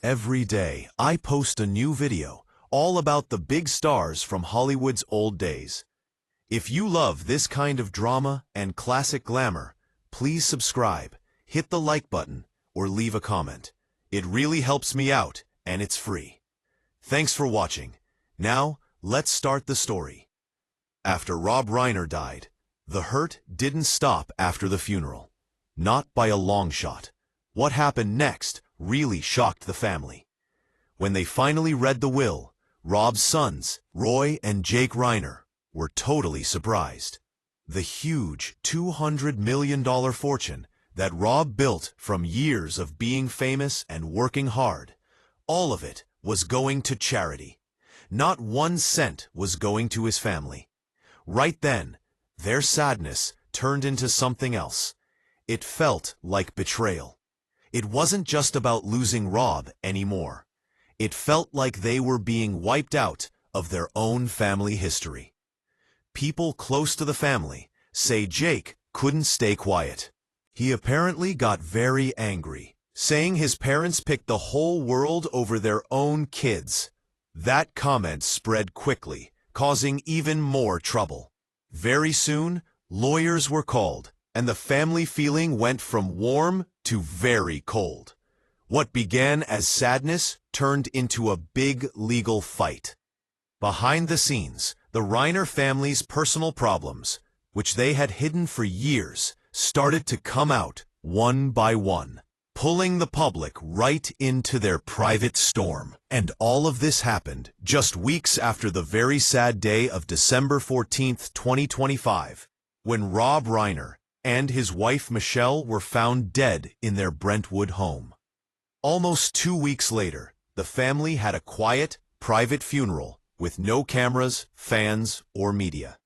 Every day, I post a new video, all about the big stars from Hollywood's old days. If you love this kind of drama and classic glamour, please subscribe, hit the like button, or leave a comment. It really helps me out, and it's free. Thanks for watching. Now, let's start the story. After Rob Reiner died, the hurt didn't stop after the funeral. Not by a long shot. What happened next really shocked the family. When they finally read the will, Rob's sons, Roy and Jake Reiner, were totally surprised. The huge $200 million fortune that Rob built from years of being famous and working hard, all of it was going to charity. Not 1 cent was going to his family. Right then, their sadness turned into something else. It felt like betrayal. It wasn't just about losing Rob anymore. It felt like they were being wiped out of their own family history. People close to the family say Jake couldn't stay quiet. He apparently got very angry, saying his parents picked the whole world over their own kids. That comment spread quickly, causing even more trouble. Very soon, lawyers were called, and the family feeling went from warm to very cold. What began as sadness turned into a big legal fight. Behind the scenes, the Reiner family's personal problems, which they had hidden for years, started to come out one by one, pulling the public right into their private storm. And all of this happened just weeks after the very sad day of December 14, 2025, when Rob Reiner and his wife Michelle were found dead in their Brentwood home. Almost 2 weeks later, the family had a quiet, private funeral with no cameras, fans, or media.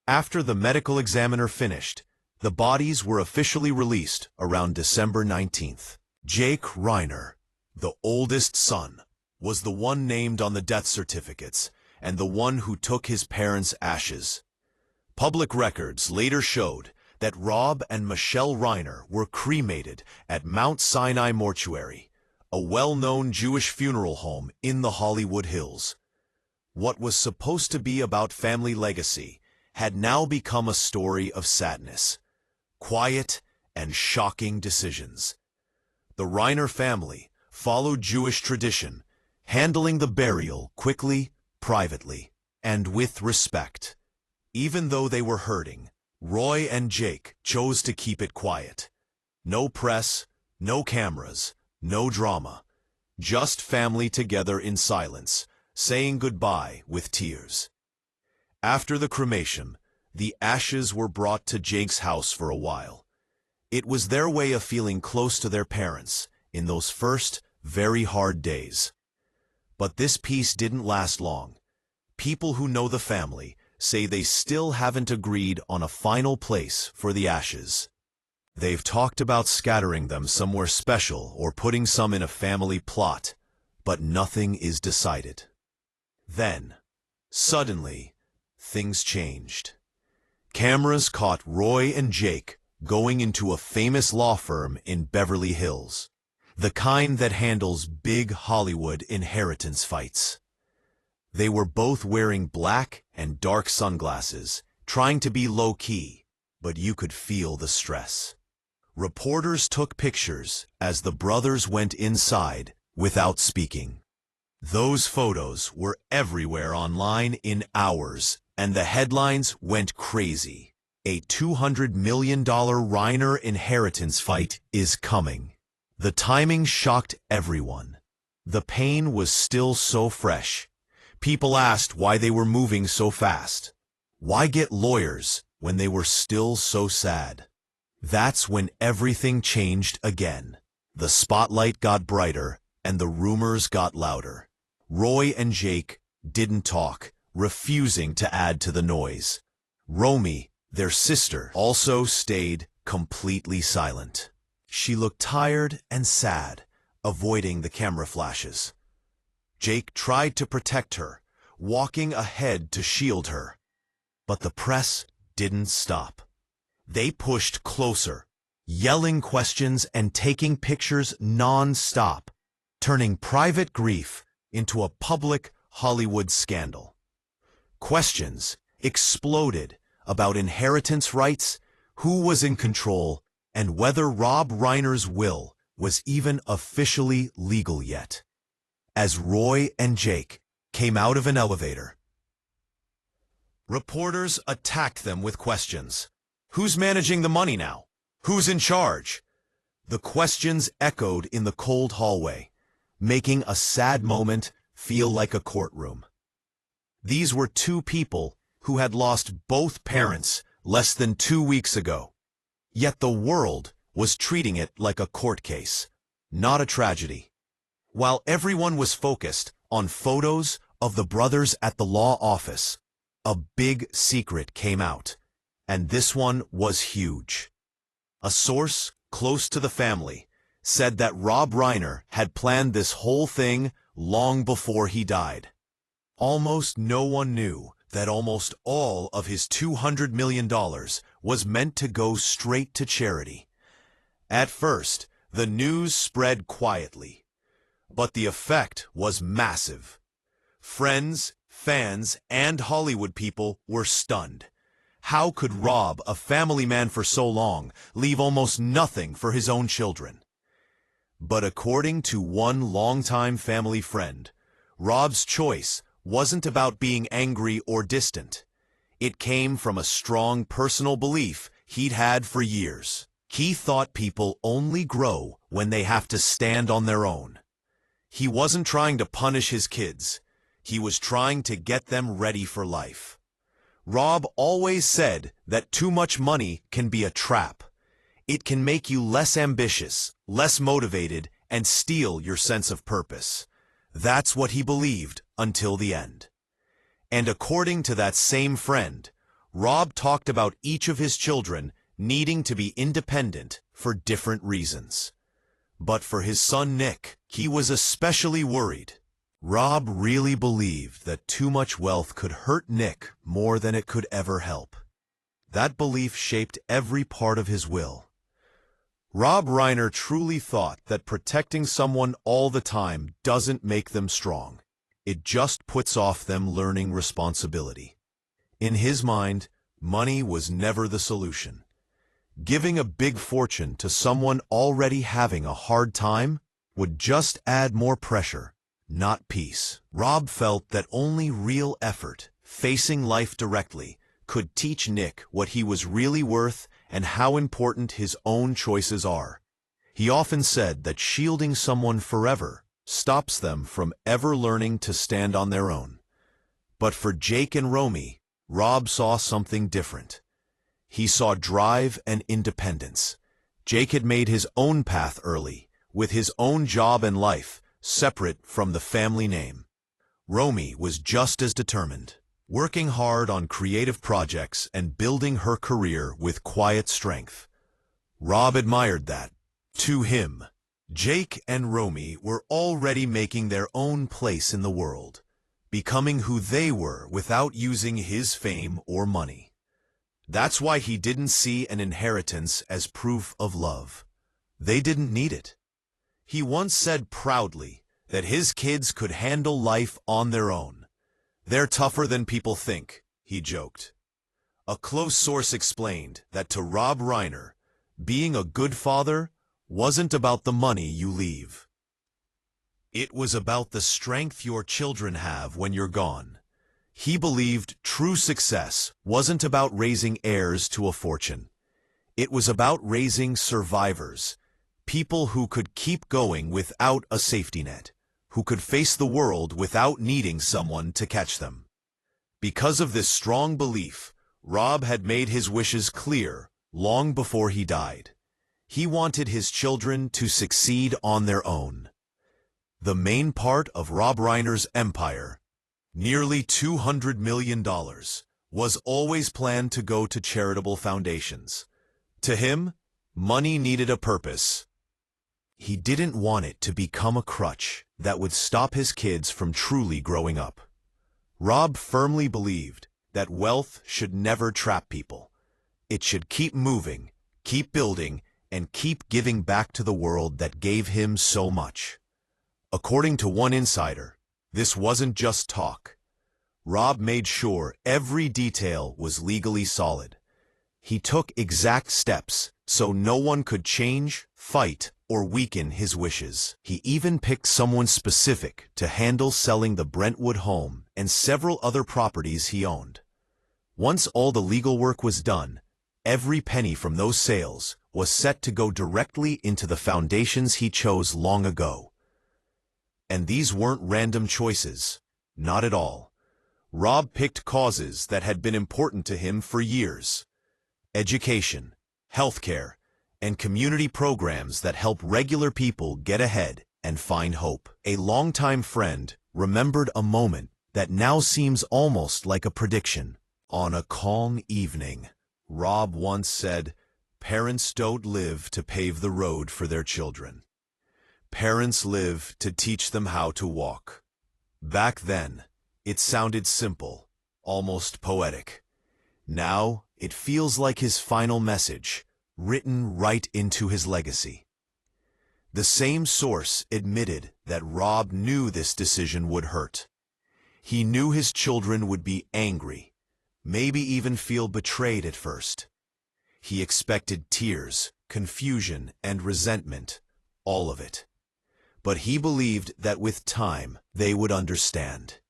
After the medical examiner finished, the bodies were officially released around December 19th. Jake Reiner, the oldest son, was the one named on the death certificates and the one who took his parents' ashes. Public records later showed that Rob and Michelle Reiner were cremated at Mount Sinai Mortuary, a well-known Jewish funeral home in the Hollywood Hills. What was supposed to be about family legacy had now become a story of sadness, quiet and shocking decisions. The Reiner family followed Jewish tradition, handling the burial quickly, privately, and with respect. Even though they were hurting, Roy and Jake chose to keep it quiet. No press, no cameras, no drama. Just family together in silence, saying goodbye with tears. After the cremation, the ashes were brought to Jake's house for a while. It was their way of feeling close to their parents in those first, very hard days. But this peace didn't last long. People who know the family say they still haven't agreed on a final place for the ashes. They've talked about scattering them somewhere special or putting some in a family plot, but nothing is decided. Then, suddenly, things changed. Cameras caught Roy and Jake going into a famous law firm in Beverly Hills, the kind that handles big Hollywood inheritance fights. They were both wearing black and dark sunglasses, trying to be low-key, but you could feel the stress. Reporters took pictures as the brothers went inside without speaking. Those photos were everywhere online in hours, and the headlines went crazy. A $200 million Reiner inheritance fight is coming. The timing shocked everyone. The pain was still so fresh. People asked why they were moving so fast. Why get lawyers when they were still so sad? That's when everything changed again. The spotlight got brighter and the rumors got louder. Roy and Jake didn't talk, refusing to add to the noise. Romy, their sister, also stayed completely silent. She looked tired and sad, avoiding the camera flashes. Jake tried to protect her, walking ahead to shield her. But the press didn't stop. They pushed closer, yelling questions and taking pictures non-stop. turning private grief into a public Hollywood scandal. Questions exploded about inheritance rights, who was in control, and whether Rob Reiner's will was even officially legal yet. As Roy and Jake came out of an elevator, reporters attacked them with questions. Who's managing the money now? Who's in charge? The questions echoed in the cold hallway, making a sad moment feel like a courtroom. These were two people who had lost both parents less than 2 weeks ago. Yet the world was treating it like a court case, not a tragedy. While everyone was focused on photos of the brothers at the law office, a big secret came out, and this one was huge. A source close to the family said that Rob Reiner had planned this whole thing long before he died. Almost no one knew that almost all of his $200 million was meant to go straight to charity. At first, the news spread quietly, but the effect was massive. Friends, fans, and Hollywood people were stunned. How could Rob, a family man for so long, leave almost nothing for his own children? But according to one longtime family friend, Rob's choice wasn't about being angry or distant. It came from a strong personal belief he'd had for years. He thought people only grow when they have to stand on their own. He wasn't trying to punish his kids. He was trying to get them ready for life. Rob always said that too much money can be a trap. It can make you less ambitious, less motivated, and steal your sense of purpose. That's what he believed until the end. And according to that same friend, Rob talked about each of his children needing to be independent for different reasons. But for his son Nick, he was especially worried. Rob really believed that too much wealth could hurt Nick more than it could ever help. That belief shaped every part of his will. Rob Reiner truly thought that protecting someone all the time doesn't make them strong. It just puts off them learning responsibility. In his mind, money was never the solution. Giving a big fortune to someone already having a hard time would just add more pressure, not peace. Rob felt that only real effort, facing life directly, could teach Nick what he was really worth and how important his own choices are. He often said that shielding someone forever stops them from ever learning to stand on their own. But for Jake and Romy, Rob saw something different. He saw drive and independence. Jake had made his own path early, with his own job and life, separate from the family name. Romy was just as determined, working hard on creative projects and building her career with quiet strength. Rob admired that. To him, Jake and Romy were already making their own place in the world, becoming who they were without using his fame or money. That's why he didn't see an inheritance as proof of love. They didn't need it. He once said proudly that his kids could handle life on their own. They're tougher than people think, he joked. A close source explained that to Rob Reiner, being a good father wasn't about the money you leave. It was about the strength your children have when you're gone. He believed true success wasn't about raising heirs to a fortune. It was about raising survivors, people who could keep going without a safety net, who could face the world without needing someone to catch them. Because of this strong belief, Rob had made his wishes clear long before he died. He wanted his children to succeed on their own. The main part of Rob Reiner's empire, nearly $200 million, was always planned to go to charitable foundations. To him, money needed a purpose. He didn't want it to become a crutch that would stop his kids from truly growing up. Rob firmly believed that wealth should never trap people. It should keep moving, keep building, and keep giving back to the world that gave him so much. According to one insider, this wasn't just talk. Rob made sure every detail was legally solid. He took exact steps so no one could change, fight, or weaken his wishes. He even picked someone specific to handle selling the Brentwood home and several other properties he owned. Once all the legal work was done, every penny from those sales was set to go directly into the foundations he chose long ago. And these weren't random choices, not at all. Rob picked causes that had been important to him for years. Education, healthcare, and community programs that help regular people get ahead and find hope. A longtime friend remembered a moment that now seems almost like a prediction. On a calm evening, Rob once said, "Parents don't live to pave the road for their children. Parents live to teach them how to walk." Back then, it sounded simple, almost poetic. Now, it feels like his final message, written right into his legacy. The same source admitted that Rob knew this decision would hurt. He knew his children would be angry, maybe even feel betrayed at first. He expected tears, confusion, and resentment, all of it. But he believed that with time, they would understand.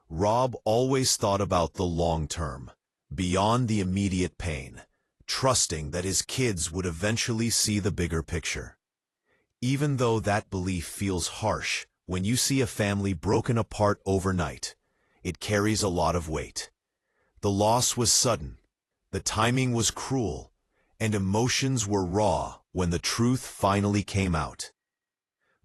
Rob always thought about the long term, beyond the immediate pain, trusting that his kids would eventually see the bigger picture. Even though that belief feels harsh when you see a family broken apart overnight, it carries a lot of weight. The loss was sudden, the timing was cruel, and emotions were raw when the truth finally came out.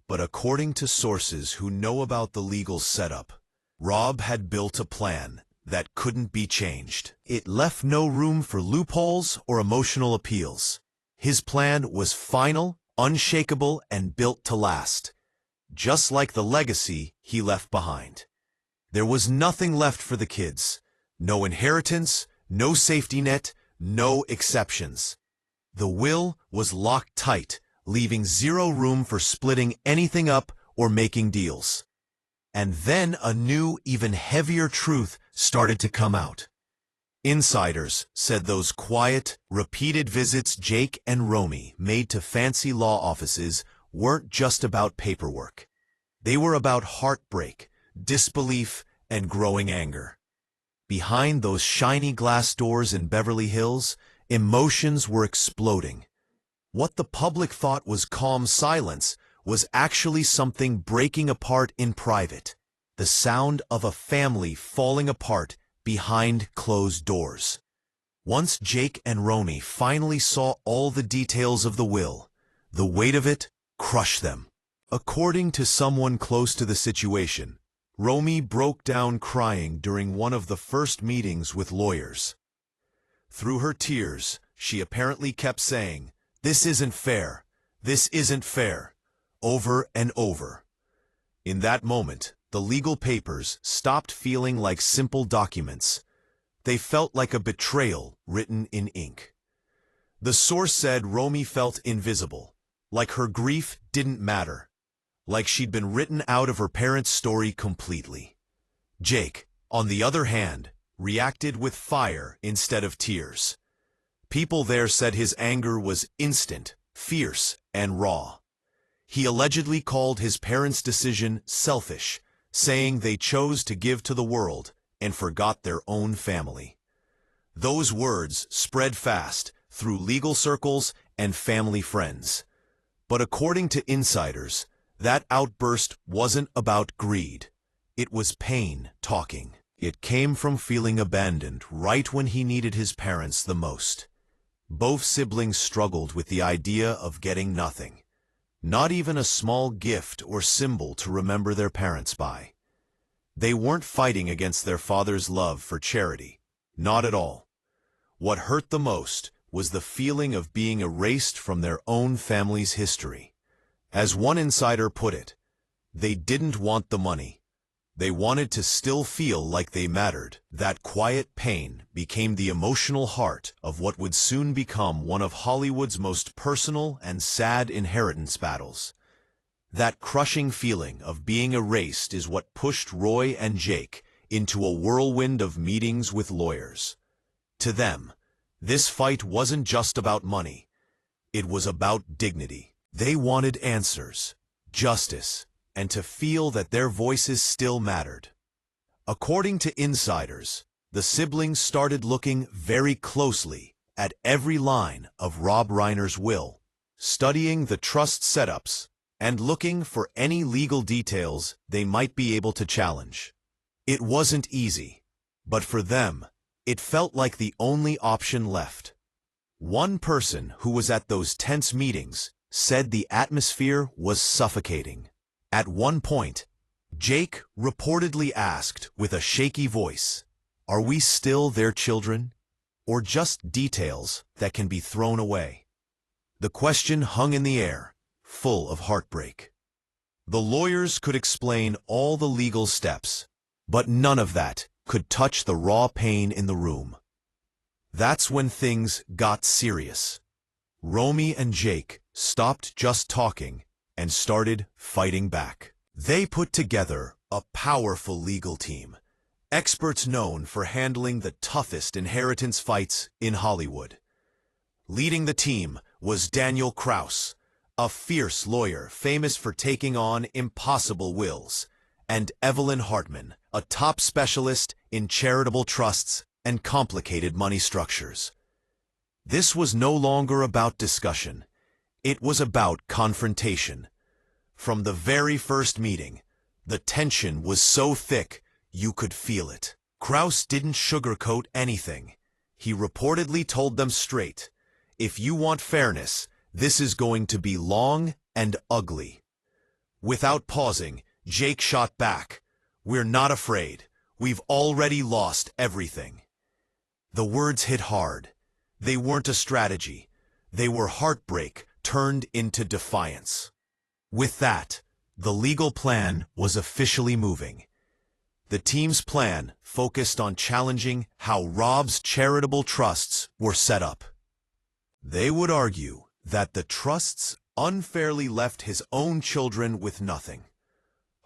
But according to sources who know about the legal setup, Rob had built a plan that couldn't be changed. It left no room for loopholes or emotional appeals. His plan was final, unshakable, and built to last, just like the legacy he left behind. There was nothing left for the kids. No inheritance, no safety net, no exceptions. The will was locked tight, leaving zero room for splitting anything up or making deals. And then a new, even heavier truth started to come out. Insiders said those quiet, repeated visits Jake and Romy made to fancy law offices weren't just about paperwork. They were about heartbreak, disbelief, and growing anger. Behind those shiny glass doors in Beverly Hills, emotions were exploding. What the public thought was calm silence was actually something breaking apart in private. The sound of a family falling apart behind closed doors. Once Jake and Romy finally saw all the details of the will, the weight of it crushed them. According to someone close to the situation, Romy broke down crying during one of the first meetings with lawyers. Through her tears, she apparently kept saying, "This isn't fair. This isn't fair," over and over. In that moment, the legal papers stopped feeling like simple documents. They felt like a betrayal written in ink. The source said Romy felt invisible, like her grief didn't matter, like she'd been written out of her parents' story completely. Jake, on the other hand, reacted with fire instead of tears. People there said his anger was instant, fierce, and raw. He allegedly called his parents' decision selfish, saying they chose to give to the world and forgot their own family. Those words spread fast through legal circles and family friends. But according to insiders, that outburst wasn't about greed. It was pain talking. It came from feeling abandoned right when he needed his parents the most. Both siblings struggled with the idea of getting nothing. Not even a small gift or symbol to remember their parents by. They weren't fighting against their father's love for charity. Not at all. What hurt the most was the feeling of being erased from their own family's history. As one insider put it, they didn't want the money. They wanted to still feel like they mattered. That quiet pain became the emotional heart of what would soon become one of Hollywood's most personal and sad inheritance battles. That crushing feeling of being erased is what pushed Roy and Jake into a whirlwind of meetings with lawyers. To them, this fight wasn't just about money. It was about dignity. They wanted answers, justice, and to feel that their voices still mattered. According to insiders, the siblings started looking very closely at every line of Rob Reiner's will, studying the trust setups, and looking for any legal details they might be able to challenge. It wasn't easy, but for them, it felt like the only option left. One person who was at those tense meetings said the atmosphere was suffocating. At one point, Jake reportedly asked with a shaky voice, "Are we still their children, or just details that can be thrown away?" The question hung in the air, full of heartbreak. The lawyers could explain all the legal steps, but none of that could touch the raw pain in the room. That's when things got serious. Romy and Jake stopped just talking and started fighting back. They put together a powerful legal team, experts known for handling the toughest inheritance fights in Hollywood. Leading the team was Daniel Kraus, a fierce lawyer famous for taking on impossible wills, and Evelyn Hartman, a top specialist in charitable trusts and complicated money structures. This was no longer about discussion. It was about confrontation. From the very first meeting, the tension was so thick you could feel it. Kraus didn't sugarcoat anything. He reportedly told them straight, "If you want fairness, this is going to be long and ugly." Without pausing, Jake shot back, "We're not afraid. We've already lost everything." The words hit hard. They weren't a strategy. They were heartbreak turned into defiance. With that, the legal plan was officially moving. The team's plan focused on challenging how Rob's charitable trusts were set up. They would argue that the trusts unfairly left his own children with nothing.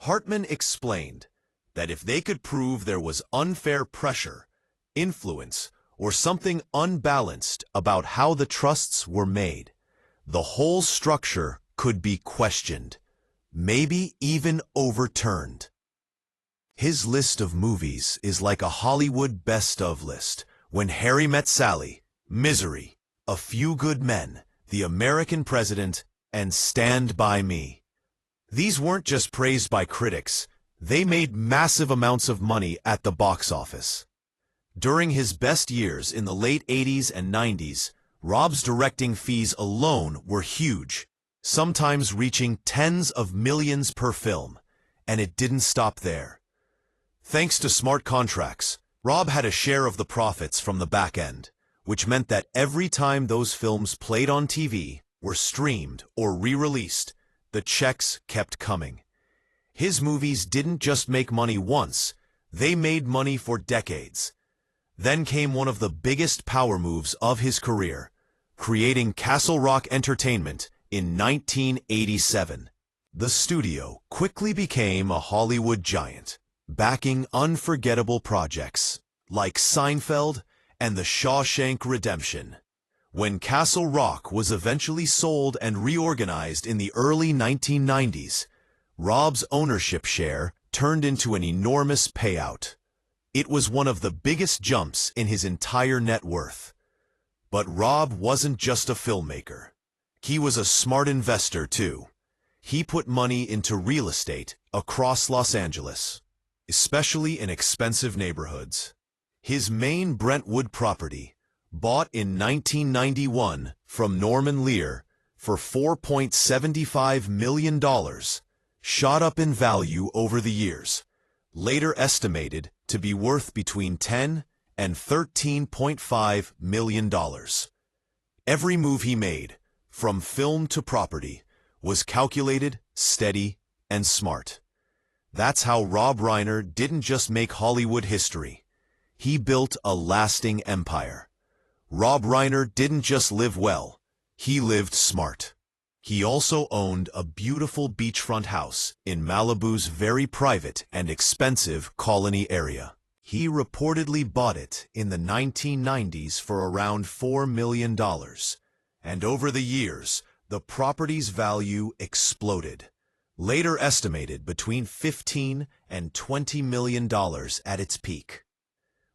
Hartman explained that if they could prove there was unfair pressure, influence, or something unbalanced about how the trusts were made, the whole structure could be questioned, maybe even overturned. His list of movies is like a Hollywood best-of list: When Harry Met Sally, Misery, A Few Good Men, The American President, and Stand By Me. These weren't just praised by critics, they made massive amounts of money at the box office. During his best years in the late 80s and 90s, Rob's directing fees alone were huge, sometimes reaching tens of millions per film, and it didn't stop there. Thanks to smart contracts, Rob had a share of the profits from the back end, which meant that every time those films played on TV, were streamed or re-released, the checks kept coming. His movies didn't just make money once, they made money for decades. Then came one of the biggest power moves of his career, creating Castle Rock Entertainment in 1987. The studio quickly became a Hollywood giant, backing unforgettable projects like Seinfeld and The Shawshank Redemption. When Castle Rock was eventually sold and reorganized in the early 1990s, Rob's ownership share turned into an enormous payout. It was one of the biggest jumps in his entire net worth. But Rob wasn't just a filmmaker. He was a smart investor, too. He put money into real estate across Los Angeles, especially in expensive neighborhoods. His main Brentwood property, bought in 1991 from Norman Lear for $4.75 million, shot up in value over the years, later estimated to be worth between $10 and $13.5 million. Every move he made, from film to property, was calculated, steady, and smart. That's how Rob Reiner didn't just make Hollywood history. He built a lasting empire. Rob Reiner didn't just live well, he lived smart. He also owned a beautiful beachfront house in Malibu's very private and expensive Colony area. He reportedly bought it in the 1990s for around $4 million, and over the years, the property's value exploded, later estimated between $15 and $20 million at its peak.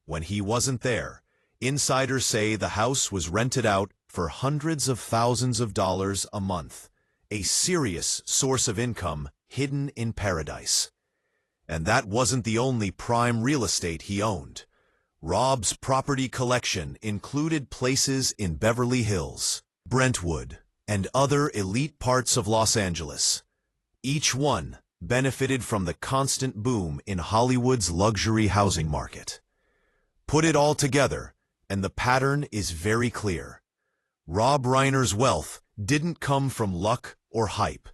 When he wasn't there, insiders say the house was rented out for hundreds of thousands of dollars a month, a serious source of income hidden in paradise. And that wasn't the only prime real estate he owned. Rob's property collection included places in Beverly Hills, Brentwood, and other elite parts of Los Angeles. Each one benefited from the constant boom in Hollywood's luxury housing market. Put it all together, and the pattern is very clear. Rob Reiner's wealth didn't come from luck or hype.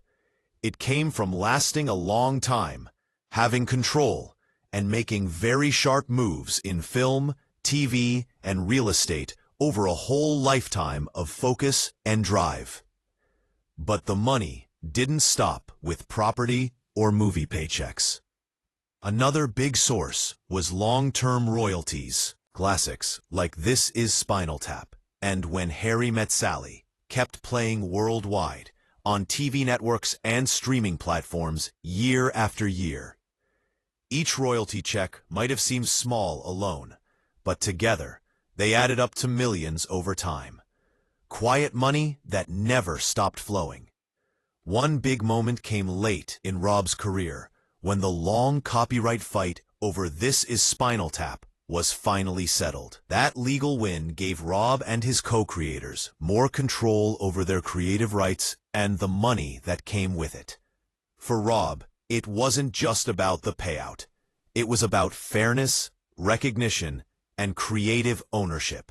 It came from lasting a long time, having control, and making very sharp moves in film, TV, and real estate over a whole lifetime of focus and drive. But the money didn't stop with property or movie paychecks. Another big source was long-term royalties. Classics like This Is Spinal Tap and When Harry Met Sally kept playing worldwide on TV networks and streaming platforms year after year. Each royalty check might have seemed small alone, but together they added up to millions over time. Quiet money that never stopped flowing. One big moment came late in Rob's career, when the long copyright fight over This Is Spinal Tap was finally settled. That legal win gave Rob and his co-creators more control over their creative rights and the money that came with it. For Rob, it wasn't just about the payout. It was about fairness, recognition, and creative ownership.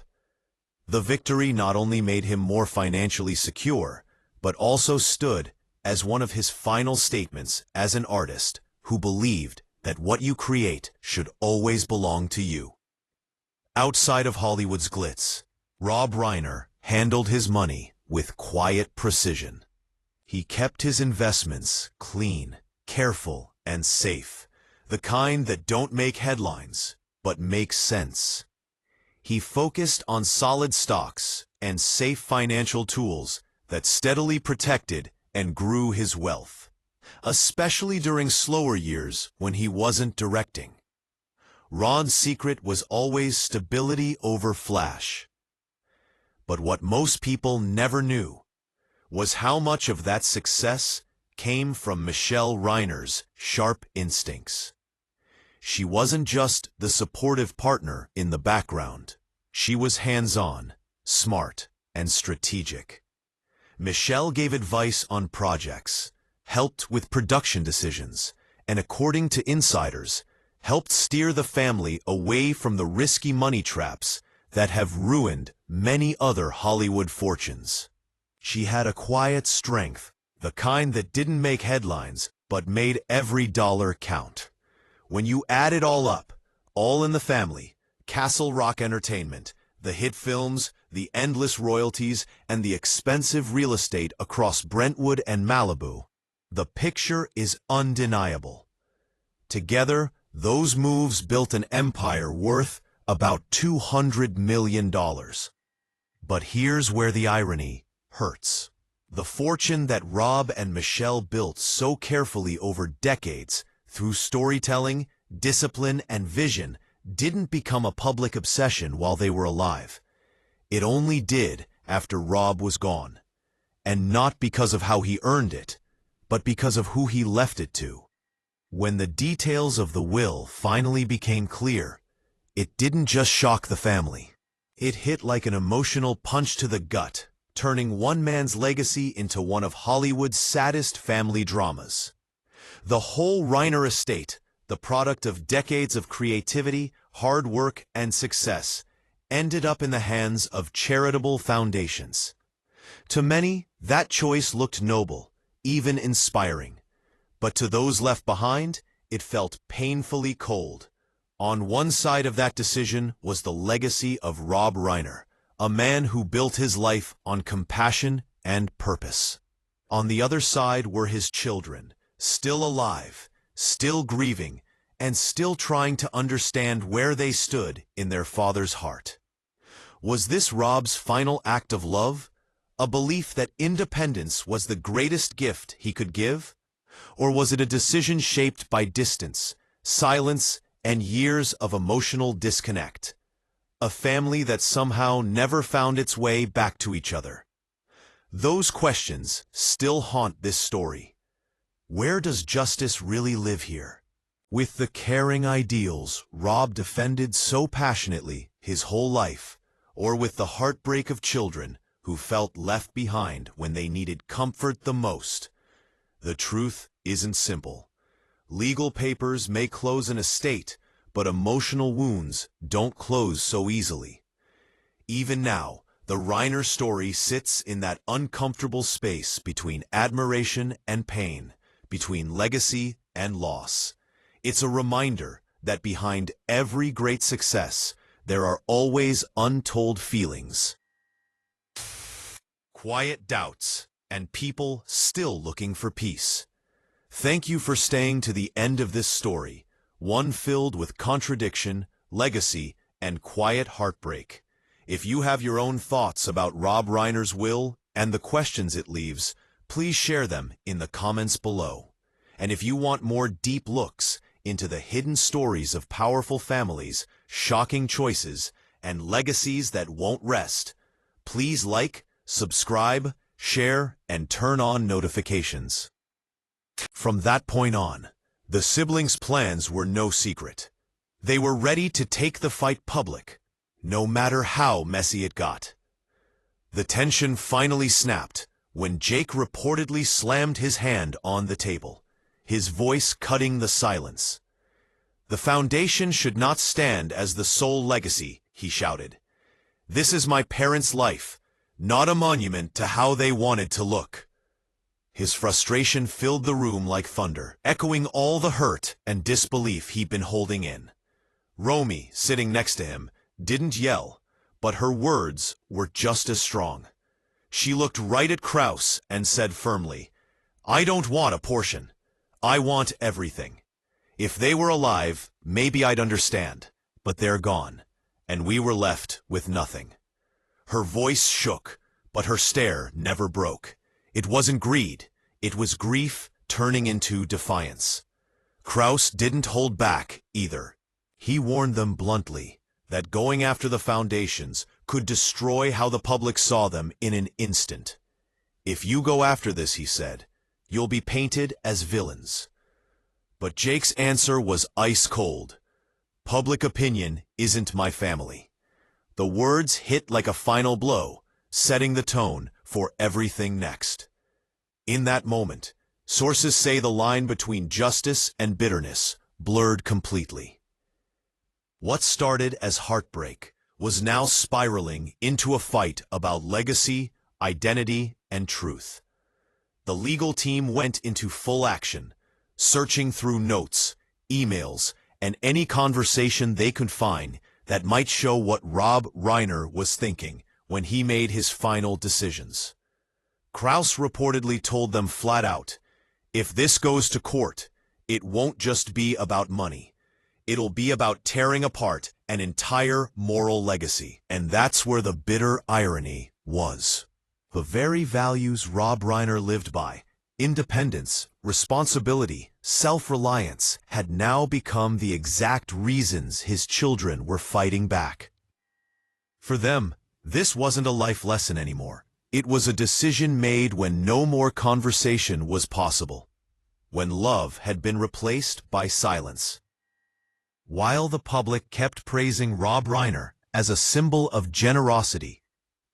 The victory not only made him more financially secure, but also stood as one of his final statements as an artist who believed that what you create should always belong to you. Outside of Hollywood's glitz, Rob Reiner handled his money with quiet precision. He kept his investments clean, careful, and safe, the kind that don't make headlines, but make sense. He focused on solid stocks and safe financial tools that steadily protected and grew his wealth, especially during slower years when he wasn't directing. Rob's secret was always stability over flash. But what most people never knew was how much of that success came from Michelle Reiner's sharp instincts. She wasn't just the supportive partner in the background. She was hands-on, smart, and strategic. Michelle gave advice on projects, helped with production decisions, and according to insiders, helped steer the family away from the risky money traps that have ruined many other Hollywood fortunes. She had a quiet strength, the kind that didn't make headlines, but made every dollar count. When you add it all up, All in the Family, Castle Rock Entertainment, the hit films, the endless royalties, and the expensive real estate across Brentwood and Malibu, the picture is undeniable. Together, those moves built an empire worth about $200 million. But here's where the irony hurts. The fortune that Rob and Michelle built so carefully over decades through storytelling, discipline, and vision didn't become a public obsession while they were alive. It only did after Rob was gone. And not because of how he earned it, but because of who he left it to. When the details of the will finally became clear, it didn't just shock the family. It hit like an emotional punch to the gut, turning one man's legacy into one of Hollywood's saddest family dramas. The whole Reiner estate, the product of decades of creativity, hard work, and success, ended up in the hands of charitable foundations. To many, that choice looked noble, even inspiring. But to those left behind, it felt painfully cold. On one side of that decision was the legacy of Rob Reiner, a man who built his life on compassion and purpose. On the other side were his children, still alive, still grieving, and still trying to understand where they stood in their father's heart. Was this Rob's final act of love? A belief that independence was the greatest gift he could give? Or was it a decision shaped by distance, silence, and years of emotional disconnect? A family that somehow never found its way back to each other. Those questions still haunt this story. Where does justice really live here? With the caring ideals Rob defended so passionately his whole life, or with the heartbreak of children who felt left behind when they needed comfort the most? The truth isn't simple. Legal papers may close an estate, but emotional wounds don't close so easily. Even now, the Reiner story sits in that uncomfortable space between admiration and pain, between legacy and loss. It's a reminder that behind every great success, there are always untold feelings, quiet doubts, and people still looking for peace. Thank you for staying to the end of this story, one filled with contradiction, legacy, and quiet heartbreak. If you have your own thoughts about Rob Reiner's will and the questions it leaves, please share them in the comments below. And if you want more deep looks into the hidden stories of powerful families, shocking choices, and legacies that won't rest, please like, subscribe, share, and turn on notifications. From that point on, the siblings' plans were no secret. They were ready to take the fight public, no matter how messy it got. The tension finally snapped when Jake reportedly slammed his hand on the table, his voice cutting the silence. "The foundation should not stand as the sole legacy," he shouted. "This is my parents' life, not a monument to how they wanted to look." His frustration filled the room like thunder, echoing all the hurt and disbelief he'd been holding in. Romy, sitting next to him, didn't yell, but her words were just as strong. She looked right at Kraus and said firmly, "I don't want a portion. I want everything. If they were alive, maybe I'd understand, but they're gone, and we were left with nothing." Her voice shook, but her stare never broke. It wasn't greed, it was grief turning into defiance. Kraus didn't hold back either. He warned them bluntly that going after the foundations could destroy how the public saw them in an instant. "If you go after this," he said, "you'll be painted as villains." But Jake's answer was ice cold. "Public opinion isn't my family." The words hit like a final blow, setting the tone for everything next. In that moment, sources say the line between justice and bitterness blurred completely. What started as heartbreak was now spiraling into a fight about legacy, identity, and truth. The legal team went into full action, searching through notes, emails, and any conversation they could find that might show what Rob Reiner was thinking when he made his final decisions. Kraus reportedly told them flat out, "If this goes to court, it won't just be about money. It'll be about tearing apart an entire moral legacy." And that's where the bitter irony was. The very values Rob Reiner lived by, independence, responsibility, self-reliance, had now become the exact reasons his children were fighting back. For them, this wasn't a life lesson anymore. It was a decision made when no more conversation was possible, when love had been replaced by silence. While the public kept praising Rob Reiner as a symbol of generosity,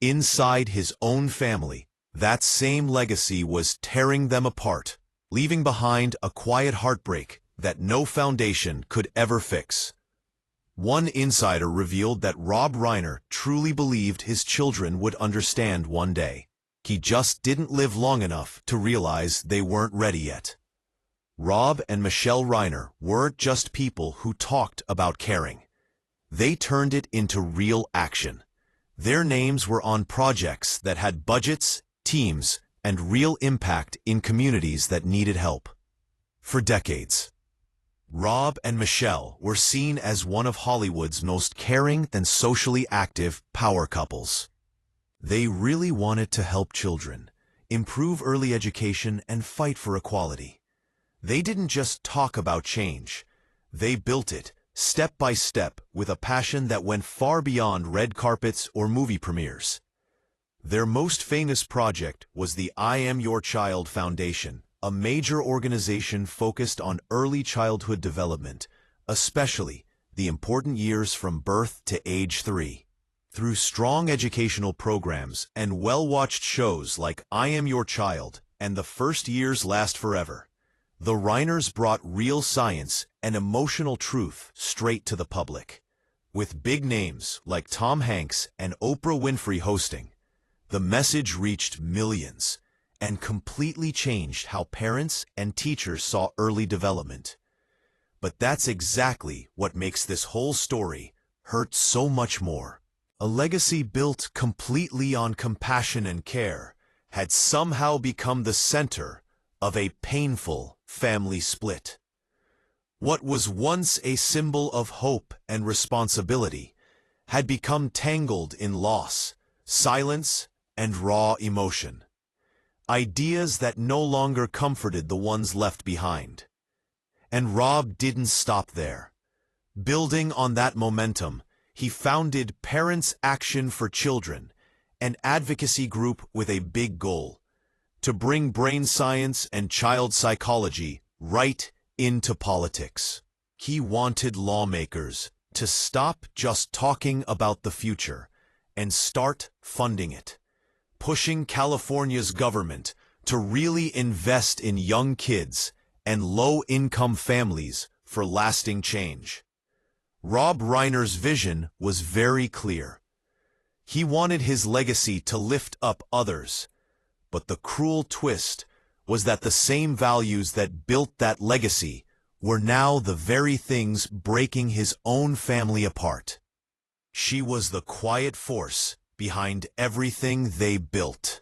inside his own family, that same legacy was tearing them apart, leaving behind a quiet heartbreak that no foundation could ever fix. One insider revealed that Rob Reiner truly believed his children would understand one day. He just didn't live long enough to realize they weren't ready yet. Rob and Michelle Reiner weren't just people who talked about caring. They turned it into real action. Their names were on projects that had budgets, teams, and real impact in communities that needed help. For decades, Rob and Michelle were seen as one of Hollywood's most caring and socially active power couples. They really wanted to help children, improve early education, and fight for equality. They didn't just talk about change. They built it, step by step, with a passion that went far beyond red carpets or movie premieres. Their most famous project was the I Am Your Child Foundation, a major organization focused on early childhood development, especially the important years from birth to age 3. Through strong educational programs and well-watched shows like I Am Your Child and The First Years Last Forever, the Reiners brought real science and emotional truth straight to the public. With big names like Tom Hanks and Oprah Winfrey hosting, the message reached millions and completely changed how parents and teachers saw early development. But that's exactly what makes this whole story hurt so much more. A legacy built completely on compassion and care had somehow become the center of a painful family split. What was once a symbol of hope and responsibility had become tangled in loss, silence, and raw emotion. Ideas that no longer comforted the ones left behind. And Rob didn't stop there. Building on that momentum, he founded Parents Action for Children, an advocacy group with a big goal: to bring brain science and child psychology right into politics. He wanted lawmakers to stop just talking about the future and start funding it, pushing California's government to really invest in young kids and low-income families for lasting change. Rob Reiner's vision was very clear. He wanted his legacy to lift up others, but the cruel twist was that the same values that built that legacy were now the very things breaking his own family apart. She was the quiet force behind everything they built.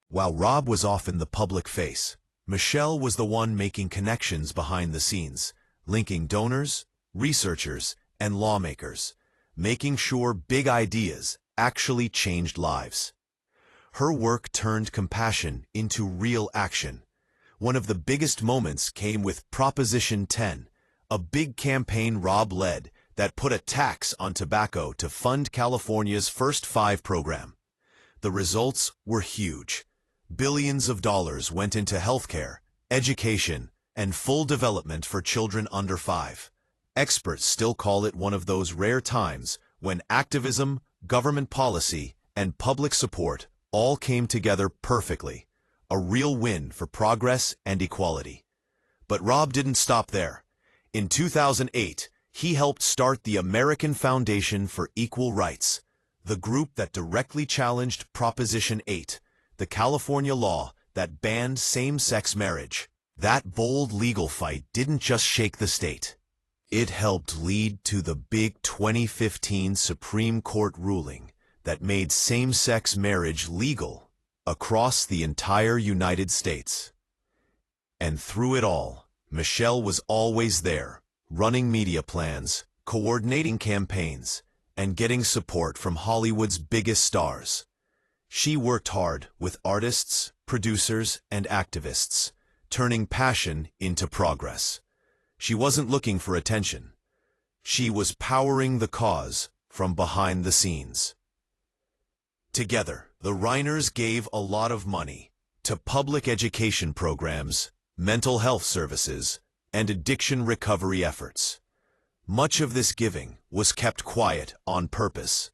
While Rob was often the public face, Michelle was the one making connections behind the scenes, linking donors, researchers, and lawmakers, making sure big ideas actually changed lives. Her work turned compassion into real action. One of the biggest moments came with Proposition 10, a big campaign Rob led that put a tax on tobacco to fund California's First Five program. The results were huge. Billions of dollars went into healthcare, education, and full development for children under 5. Experts still call it one of those rare times when activism, government policy, and public support all came together perfectly. A real win for progress and equality. But Rob didn't stop there. In 2008, he helped start the American Foundation for Equal Rights, the group that directly challenged Proposition 8, the California law that banned same-sex marriage. That bold legal fight didn't just shake the state. It helped lead to the big 2015 Supreme Court ruling that made same-sex marriage legal across the entire United States. And through it all, Michelle was always there, running media plans, coordinating campaigns, and getting support from Hollywood's biggest stars. She worked hard with artists, producers, and activists, turning passion into progress. She wasn't looking for attention. She was powering the cause from behind the scenes. Together, the Reiners gave a lot of money to public education programs, mental health services, and addiction recovery efforts. Much of this giving was kept quiet on purpose.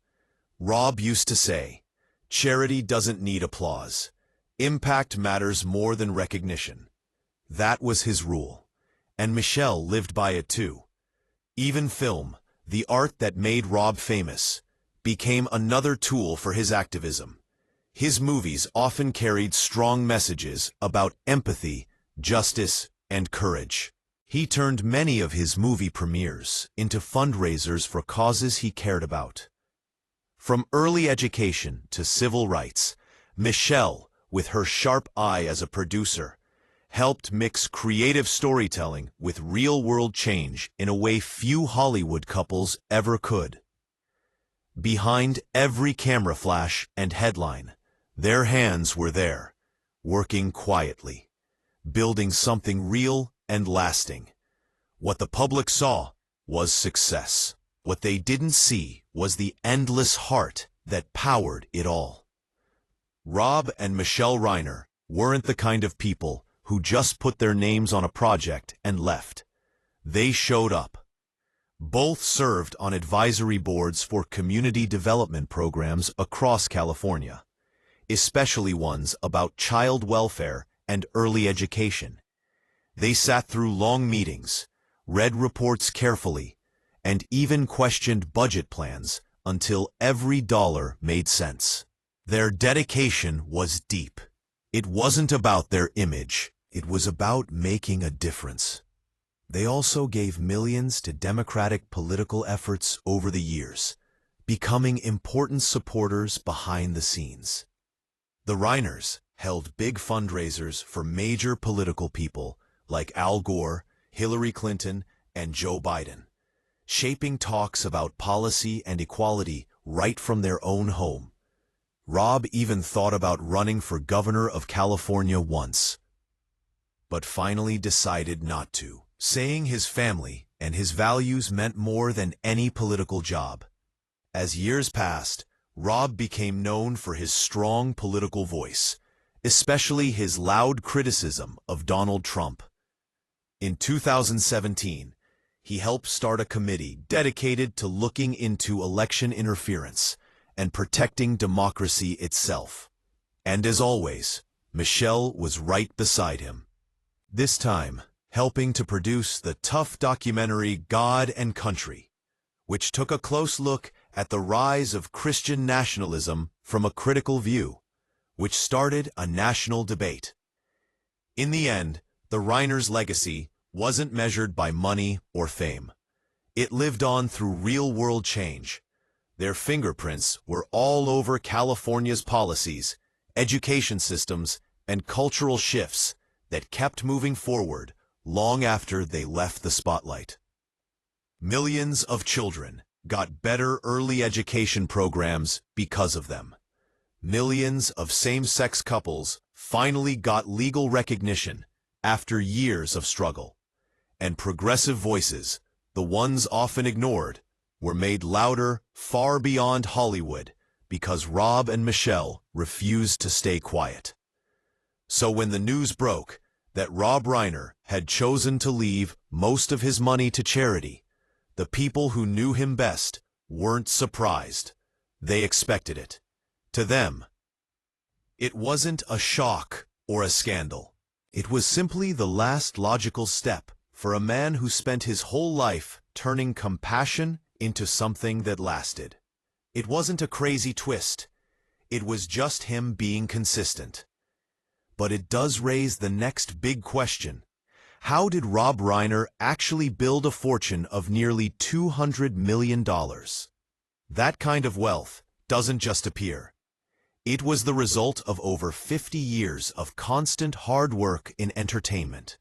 Rob used to say, "Charity doesn't need applause. Impact matters more than recognition." That was his rule. And Michelle lived by it too. Even film, the art that made Rob famous, became another tool for his activism. His movies often carried strong messages about empathy, justice, and courage. He turned many of his movie premieres into fundraisers for causes he cared about. From early education to civil rights, Michelle with her sharp eye as a producer, helped mix creative storytelling with real-world change in a way few Hollywood couples ever could. Behind every camera flash and headline, their hands were there, working quietly, building something real and lasting. What the public saw was success. What they didn't see was the endless heart that powered it all. Rob and Michelle Reiner weren't the kind of people who just put their names on a project and left. They showed up. Both served on advisory boards for community development programs across California, especially ones about child welfare and early education. They sat through long meetings, read reports carefully, and even questioned budget plans until every dollar made sense. Their dedication was deep. It wasn't about their image. It was about making a difference. They also gave millions to Democratic political efforts over the years, becoming important supporters behind the scenes. The Reiners held big fundraisers for major political people like Al Gore, Hillary Clinton, and Joe Biden, shaping talks about policy and equality right from their own home. Rob even thought about running for governor of California once, but finally decided not to, saying his family and his values meant more than any political job. As years passed, Rob became known for his strong political voice, especially his loud criticism of Donald Trump. In 2017, he helped start a committee dedicated to looking into election interference and protecting democracy itself. And as always, Michelle was right beside him. This time, helping to produce the tough documentary God and Country, which took a close look at the rise of Christian nationalism from a critical view, which started a national debate. In the end, the Reiners' legacy wasn't measured by money or fame. It lived on through real-world change. Their fingerprints were all over California's policies, education systems, and cultural shifts that kept moving forward long after they left the spotlight. Millions of children got better early education programs because of them. Millions of same-sex couples finally got legal recognition after years of struggle. And progressive voices, the ones often ignored, were made louder far beyond Hollywood because Rob and Michelle refused to stay quiet. So when the news broke that Rob Reiner had chosen to leave most of his money to charity, the people who knew him best weren't surprised. They expected it. To them, it wasn't a shock or a scandal. It was simply the last logical step for a man who spent his whole life turning compassion into something that lasted. It wasn't a crazy twist. It was just him being consistent. But it does raise the next big question. How did Rob Reiner actually build a fortune of nearly $200 million? That kind of wealth doesn't just appear. It was the result of over 50 years of constant hard work in entertainment,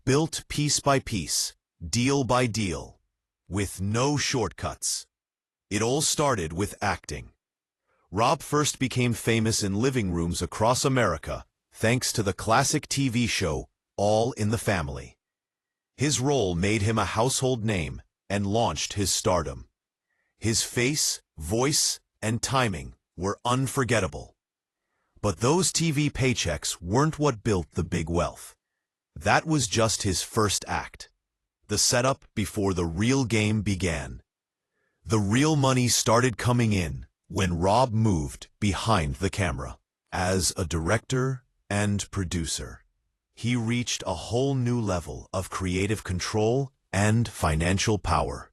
built piece by piece, deal by deal, with no shortcuts. It all started with acting. Rob first became famous in living rooms across America thanks to the classic TV show All in the Family. His role made him a household name and launched his stardom. His face, voice, and timing were unforgettable. But those TV paychecks weren't what built the big wealth. That was just his first act, the setup before the real game began. The real money started coming in when Rob moved behind the camera. As a director and producer, he reached a whole new level of creative control and financial power.